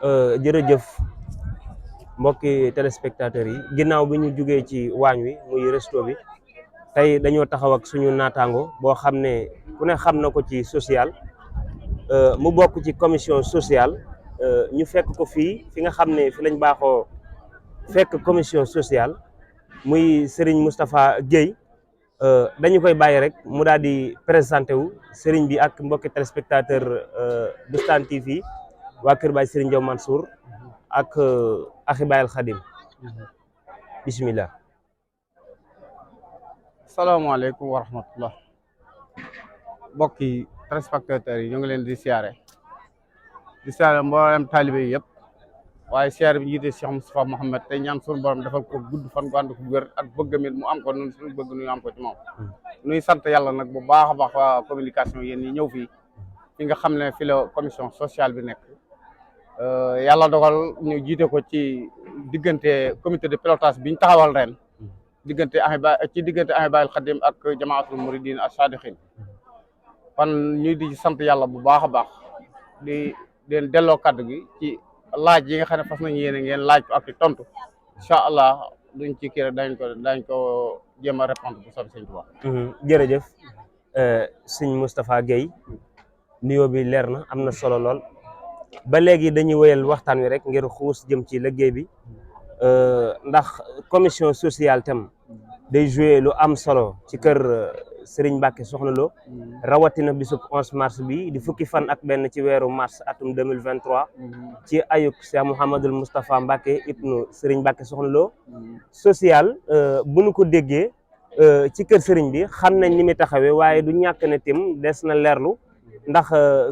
jërëjëf mbokki téléspectateurs yi ginnaaw bi ñu jugee ci waañ wi muy resto bi tey dañoo taxaw ak suñu naataango boo xam ne ku ne xam na ko ci social mu bokk ci commission sociale ñu fekk ko fii fi nga xam ne fi lañ baaxoo fekk commission sociale muy Serigne Moustapha Guèye dañu koy bàyyi rek mu daal di présenté wu Serigne bi ak mbokki téléspectateur Boustan TV waa Kër Baye Serigne Diaw Mansour ak Akhi Baye Al Khadim bismillah. salaamaaleykum wa rahmatullah mbokki téléspectateurs yi ñu ngi leen di siyaare mboolem taalibe yi yëpp waaye siyaare bi njiite Cheikh Moustapha Mohamed tey ñaan suñu borom defal ko gudd fan gu ànd ko wér ak bëggamit mu am ko nun suñu bëgg nu am ko ci moom nuy sant yàlla nag bu baax a baax waa communication yéen ñi ñëw fii fi nga xam ne fi la commission sociale bi nekk yàlla dogal ñu jiite ko ci diggante comité de pilotage bi ñu taxawal ren diggante Akhi Baye Al Khadim ak jamaatul muridin ak sadiqin kon ñu di sant yàlla bu baax a baax di leen delloo kaddu gi ci laaj yi nga xam ne fas nañu yéene ngeen laaj ko ak ci tontu incha allah duñ ci kii rek dañ ko jéem a répondre bu soobee sëñ Tuubaa. jërëjëf sëñ Moustapha Guèye nuyoo bi leer na am na solo lool ba léegi dañuy wéyal waxtaan wi rek ngir xuus jëm ci liggéey bi ndax commission sociale tam day jouer lu am solo ci kër Serigne Mbacké Soxna Lo rawatina bisub 11 mars bi di fukki fan ak benn ci weeru mars atum 2023 ci ayuk Cheikh Mouhamadul Moustapha Mbacké ibnu Serigne Mbacké Soxna Lo social bu nu ko déggee ci kër Serigne bi xam nañ ni muy taxawee waaye du ñàkk ne tim des na leerlu ndax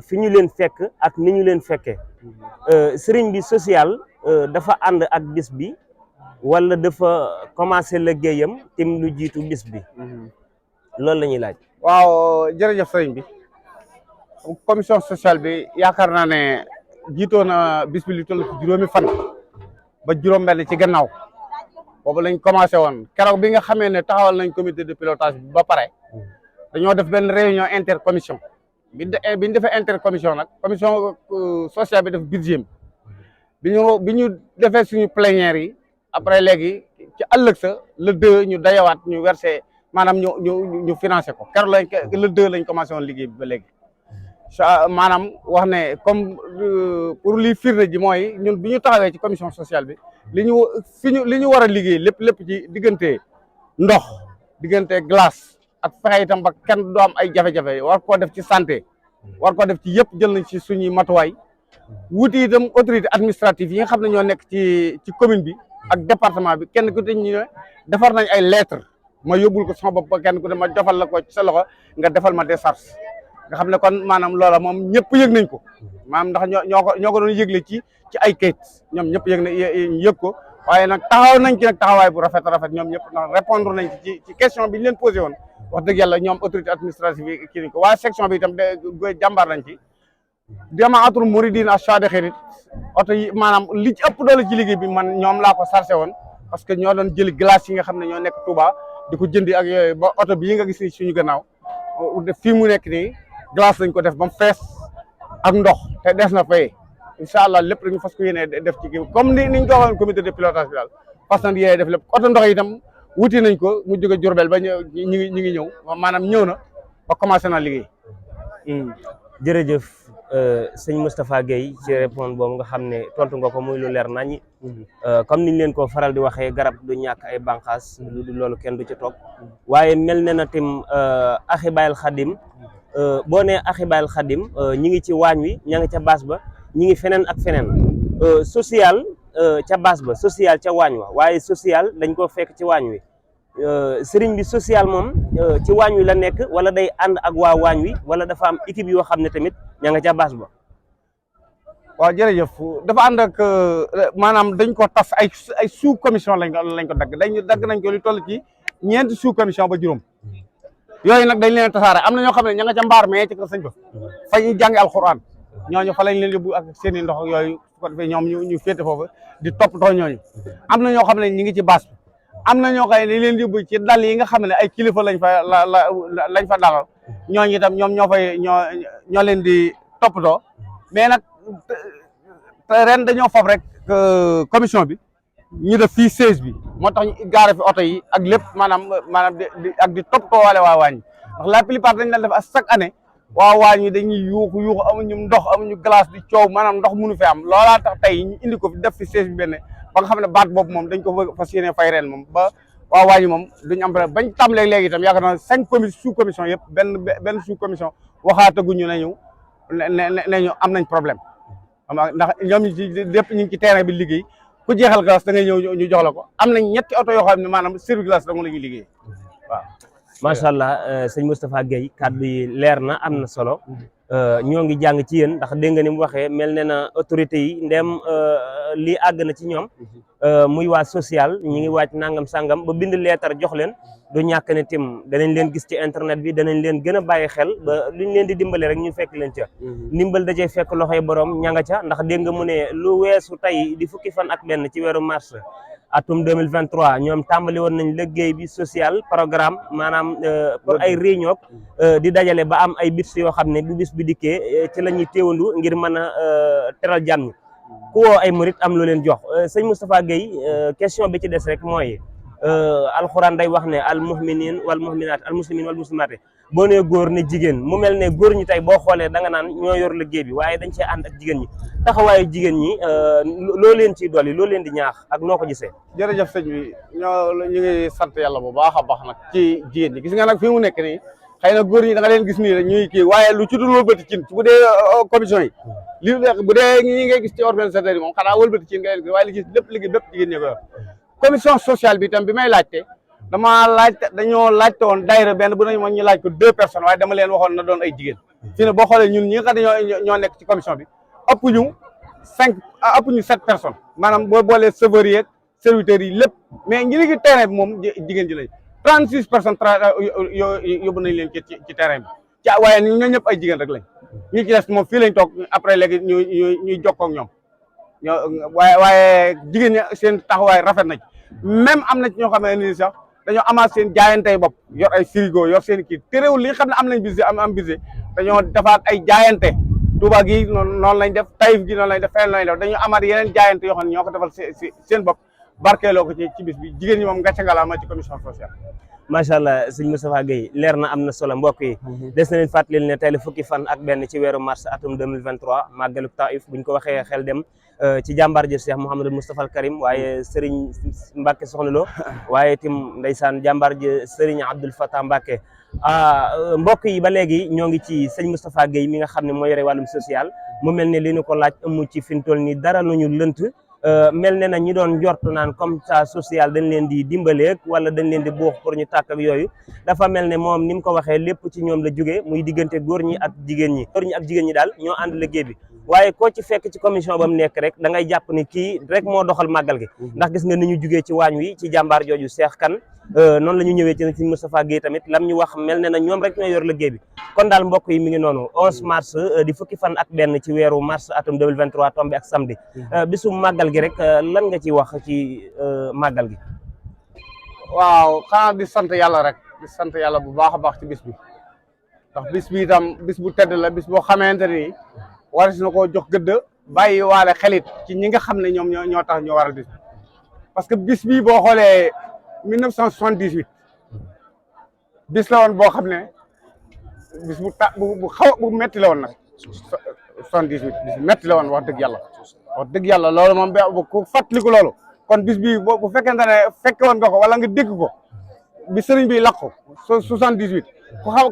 fi ñu leen fekk ak ni ñu leen fekkee Serigne bi social dafa ànd ak bis bi wala dafa commencé liggéeyam tim lu jiitu bis bi loolu la ñuy laaj. waaw jërëjëf sëriñ bi commission sociale bi yaakaar naa ne jiitoo na bis bi lu toll ci juróomi fan ba juróom-benn ci gannaaw boobu lañ commencé woon keroog bi nga xamee ne taxawal nañ comité de pilotage bi ba pare dañoo def benn réunion intercommission bi ñu defee intercommission nag commission sociale bi def budget bi ñu defee suñu plénière yi après léegi ci ëllëg sa le 2 ñu dayawaat ñu versé maanaam ñu financé ko keroog le 2 lañ commencé woon liggéey bi ba léegi maanaam wax ne comme pour liy firnde ji mooy ñun bi ñu taxawee ci commission sociale bi li ñu war a liggéey lépp ci diggante ndox diggante glace ak fexe itam ba kenn du am ay jafe-jafe war koo def ci santé war koo def ci yëpp jël nañ ci suñuy matuwaay wuti itam autorité administrative yi nga xam ne ñoo nekk ci commune bi ak département bi kenn ku te ñu ne defar nañ ay lettres ma yóbbul ko sama bopp ba kenn ku ne ma defal la ko ci sa loxo nga defal ma décharge nga xam ne kon maanaam loola moom ñëpp yëg nañ ko maanaam ndax ñoo ko doon yëgle ci ay kayit ñoom ñëpp yëg ko waaye nag taxaw nañ ci nag taxawaay bu rafet ñoom ñëpp ndax répondre nañ ci question bi ñu leen posé woon wax dëgg yàlla ñoom autorité administrative yi kii nañ ko waaye section bi itam jàmbaar nañ ci jamaatul muridin ak sadiqin oto yi maanaam li ci ëpp doole ci liggéey bi man ñoom laa ko chargé woon parce que ñoo doon jëli glace yi nga xam ne ñoo nekk Touba di ko jëndi ak yooyu ba oto bii nga gis ni suñu gannaaw fii mu nekk nii glace lañ ko def ba mu fees ak ndox te des na fay incha allah lépp dañu fas ko yéene def ci kii comme niñ ko waxoon comité de pilotage bi daal fas nañ yéene def lépp oto ndox yi itam wuti nañ ko mu jóge Diourbel ba ñi ngi ñëw maanaam ñëw na ba commencé na liggéey. jërëjëf sëñ Moustapha Guèye ci répondre boobu nga xam ne tontu nga ko muy lu leer nañi comme niñ leen ko faral di waxee garab du ñàkk ay bànqaas lu du loolu kenn du ci toog waaye mel ne na tim Akhi Baye Al Khadim boo nee Akhi Baye Al Khadim ñi ngi ci waañ wi ña ngi ca baas ba ñi ngi feneen ak feneen social ca baas ba social ca waañ wa waaye social dañ ko fekk ci waañ wi sëriñ bi social moom ci waañ wi la nekk wala day ànd ak waa waañ wi wala dafa am équipe yoo xam ne tamit ña nga ca baas ba. waaw jërëjëf dafa ànd ak maanaam dañ ko tas ay sous commission lañ ko dagg nañ ko lu toll ci ñeenti sous commission ba juróom yooyu nag dañ leen tasaare am na ñoo xam ne ña nga ca mbaar mais ci kër sëñ ba fa ñuy jàngi alxuraan ñooñu fa lañ leen yóbbu ak seen i ndox yooyu su ko defee ñoom ñu féete foofu di toppatoo ñooñu am na ñoo xam ne ñi ngi ci baas bi am na ñoo xam ne dañ leen yóbbu ci dal yi nga xam ne ay kilifa lañ fa dalal ñooñu itam ñoom ñoo leen di toppatoo mais nag ren dañoo fab rek commission bi ñu def fii siège bi moo tax ñu gaare fi oto yi ak lépp maanaam ak di toppatoo waale waa waañ ndax la plupart dañ leen def à chaque année waa waañ yi dañuy yuuxu amuñu ndox amuñu glace di coow maanaam ndox mënu fi am loolaa tax tey ñu indi ko fi def fi siège bi benn ba nga xam ne baat boobu moom dañ ko fas yéene fay ren moom ba waa waañ yi moom duñu am bañ tàmbalee léegi itam yaakaar naa 5 sous commission yëpp benn sous commission waxaataguñu nañu ne am nañ problème ndax ñoom ñi ci lépp ñu ngi ci terrain bi liggéey ku jeexal glace da ngay ñëw ñu jox la ko am nañ ñetti oto yoo xam ne maanaam service glace dong la ñuy liggéey waaw. macha allah sëñ Moustapha Guèye kàddu yi leer na am na solo ñoo ngi jàng ci yéen ndax dégg nga ni mu waxee mel ne na autorité yi ndem lii àgg na ci ñoom muy waa social ñi ngi wàcc nangam sangam ba bind leetar jox leen du ñàkk ne tim danañ leen gis ci internet bi danañ leen gën a bàyyi xel ba luñ leen di dimbale rek ñu fekk leen ca ndimbal dajee fekk loxoy borom ña nga ca ndax dégg nga mu ne lu weesu tey di fukki fan ak benn ci weeru mars atum 2023 ñoom tàmbali woon nañ liggéey bi social programme maanaam pour ay réunion di dajale ba am ay bis yoo xam ne bu bis bi dikkee ci la ñuy téewandu ngir mën a teral jàmm ñi ku woo ay murit am lu leen jox sëñ Moustapha Guèye question bi ci des rek mooy alxuraan day wax ne al mu'minin wal mu'minat al muslimin wal muslimat boo nee góor ne jigéen mu mel ne góor ñi tey boo xoolee da nga naan ñoo yor liggéey bi waaye dañ cee ànd ak jigéen ñi taxawaayu jigéen ñi loo leen ciy dolli loo leen di ñaax ak noo ko gisee. jërëjëf sëñ bi ñu ngi sant yàlla bu baax a baax nag ci jigéen ñi gis nga nag fi mu nekk nii xëy na góor ñi da nga leen gis nii rek ñuy kii waaye lu ci dul wëlbati cin bu dee commission yi li bu dee ñi ngay gis ci organisateur yi moom xanaa wëlbati cin nga leen gis waaye li gis lépp liggéey bépp jigéen ñi ko yor commission sociale bi itam bi may laajte dañoo laajte woon daayira benn bu nañu moom ñu laaj ko 2 personnes waaye dama leen waxoon na doon ay jigéen fii ne boo xoolee ñun ñi nga xam ne ñoo nekk ci commission bi ëpp ñu 7 personnes maanaam boo boolee serveurs yi ak serviteurs yi lépp mais ñi ngi terrain bi moom jigéen ji lañ 36 personnes yóbbu nañ leen ci terrain bi ci waaye ñoo ñëpp ay jigéen rek lañ ñi ci des moom fii lañ toog après léegi ñuy jokkoo ak ñoom waaye jigéen ñi seen taxawaay rafet na ci même am na ci ñoo xam ne ni sax dañoo amaat seen jaayantey bopp yor ay frigo yor seen kii te réew li nga xam ne am nañ budget am budget dañoo defaat ay jaayante Touba gi noonu lañ def Taïf gi noonu lañ def feneen lañ def dañoo amaat yeneen jaayante yoo xam ne ñoo ko defal seen bopp barkeeloo ko ci bis bi jigéen ñi moom gàcce ngalaama ci commission sociale. macha allah sëñ Moustapha Guèye leer na am na solo mbokk yi des na leen fàttali ne tey la fukki fan ak benn ci weeru mars atum 2023 màggalu Taïf buñ ko waxee xel dem ci jàmbaar ji Cheikh Mouhamadou Moustapha al Karim waaye Serigne Mbacke Soxna Lo waaye tim ndeysaan jàmbaar ji Serigne Abdoul Fatah Mbacke mbokk yi ba léegi ñoo ngi ci sëñ Moustapha Guèye mi nga xam ne moo yore wàllum social mu mel ne li ñu ko laaj amu ci fi mu toll nii dara lu ñu lënt mel ne na ñi doon jortu naan comme ça social dañ leen di dimbaleeg wala dañ leen di buux pour ñu tàkk ak yooyu dafa mel ne moom ni mu ko waxee lépp ci ñoom la jógee muy diggante góor ñi ak jigéen ñi daal ñoo ànd liggéey bi waaye koo ci fekk ci commission ba mu nekk rek da ngay jàpp ni kii rek moo doxal màggal gi ndax gis nga ni ñu jugee ci waañ wi ci jàmbaar jooju Cheikh Kane noonu la ñu ñëwee ci sëñ Moustapha Guèye tamit lam ñu wax mel ne na ñoom rek ñoo yor liggéey bi kon daal mbokk yi mi ngi noonu 11 mars di fukki fan ak benn ci weeru mars atum 2023 tombé ak samedi bisu màggal gi rek lan nga ci wax ci màggal gi. waaw xanaa di sant yàlla rek di sant yàlla bu baax a baax ci bis bi ndax bis bi itam bis bu tedd la bis boo xamante ni waris na koo jox gëdd bàyyi waale xelit ci ñi nga xam ne ñoom ñoo tax ñoo waral bis bi parce que bis bi boo xoolee 1978 bis la woon boo xam ne bis bu metti la woon nag 78 bis bu metti la woon wax dëgg yàlla loolu moom ku fàttaliku loolu kon bis bi bu fekkente ne fekke woon nga ko wala nga dégg ko bi sëriñ bi lakk ko 78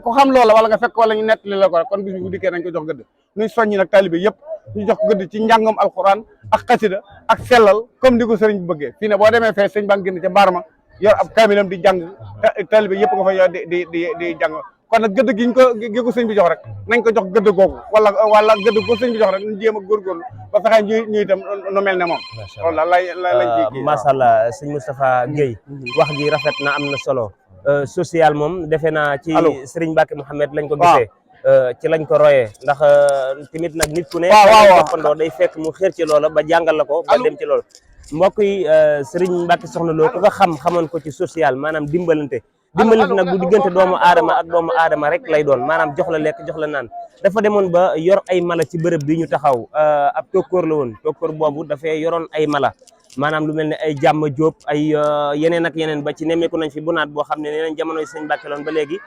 ku xam loola wala nga fekk wala ñu nettali la ko rek kon bis bi bu dikkee nañ ko jox gëdd nuy soññi nag taalibe yëpp ñu jox ko gëdd ci njàngam alxuraan ak xasida ak sellal comme ni ko sëriñ bi bëggee fii ne boo demee fee sëñ baa ngi génn ca mbaar ma yor ab kaamilam di jàng taalibe yëpp nga fa yor di jàng kon nag gëdd gi ko sëñ bi jox rek nañ ko jox gëdd googu wala gëdd ko sëñ bi jox rek ñu jéem a góorgóorlu ba fexe ñu itam nu mel ne moom loolu la lañ ci macha allah sëñ Moustapha Guèye wax ji rafet na am na solo social moom defe naa ci Serigne Mbacke Mouhamed lañ ko gisee ci lañ ko royee ndax tamit nag nit ku ne toppandoo day fekk mu xër ci loola ba jàngal la ko ba dem ci loolu mbokk yi Serigne Mbacke Soxna Lo ku ko xamoon ko ci social maanaam dimbalante dimbalante nag bu diggante doomu aadama ak doomu aadama rek lay doon maanaam jox la lekk jox la naan dafa demoon ba yor ay mala ci bërëb bi ñu taxaw ab tokkoor la woon tokkoor boobu dafay yoroon ay mala maanaam lu mel ne ay jàmm jóob ay yeneen ak yeneen ba ci nemmeeku nañ fi bu naat boo xam ne nee nañ jamonoy sëñ Mbàkke loon ba léegi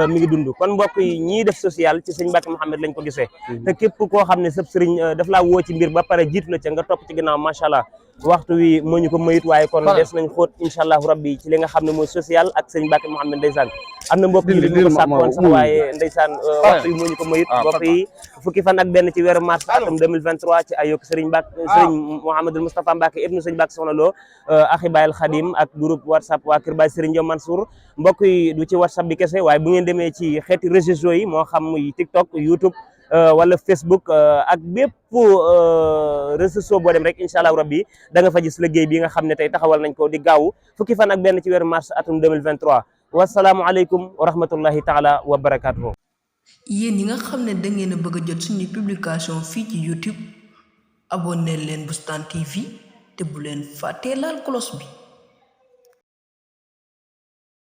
mi ngi dund kon mbokk yi ñii def social ci sëñ Mbàkke Mouhamed lañ ko gisee te képp koo xam ne sëb sëriñ daf laa woo ci mbir ba pare jiitu na ca nga topp ci ginnaaw macha allah waxtu wi moo ñu ko mayit waaye kon des nañ xóot incha allahu rabbi ci li nga xam ne mooy social ak sëñ Mbàkke Mouhamed ndeysaan am na mbokk yi dañu ko sàkkoon sax waaye ndeysaan waxtu wi moo ñu ko mayit mbokk yi fukki fan ak benn ci weeru mars atum 2023 ci ayok sëriñ Mbàkke sëriñ Mouhamadul Moustapha Mbàkke ibnu sëñ Mbàkke soxna Lo axi Bayal Khadim ak groupe WhatsApp waa Kër Baay Sëriñ Diom Mansour mbokk yi du ci WhatsApp bi kese waaye bu ngeen demee ci xeeti réseaux sociaux yi moo xam muy TikTok YouTube wala Facebook ak bépp réseaux sociaux boo dem rek incha allah rabbi da nga fa gis liggéey bi nga xam ne tey taxawal nañ ko di gaaw fukki fan ak benn ci weeru mars atum 2023 wasalaamualeykum wa rahmatullahi taala wa barakatuhu. yéen yi nga xam ne da ngeen a bëgg a jot suñu publication fii ci YouTube abonné leen Boustan TV te bu leen fàttee laal cloche bi.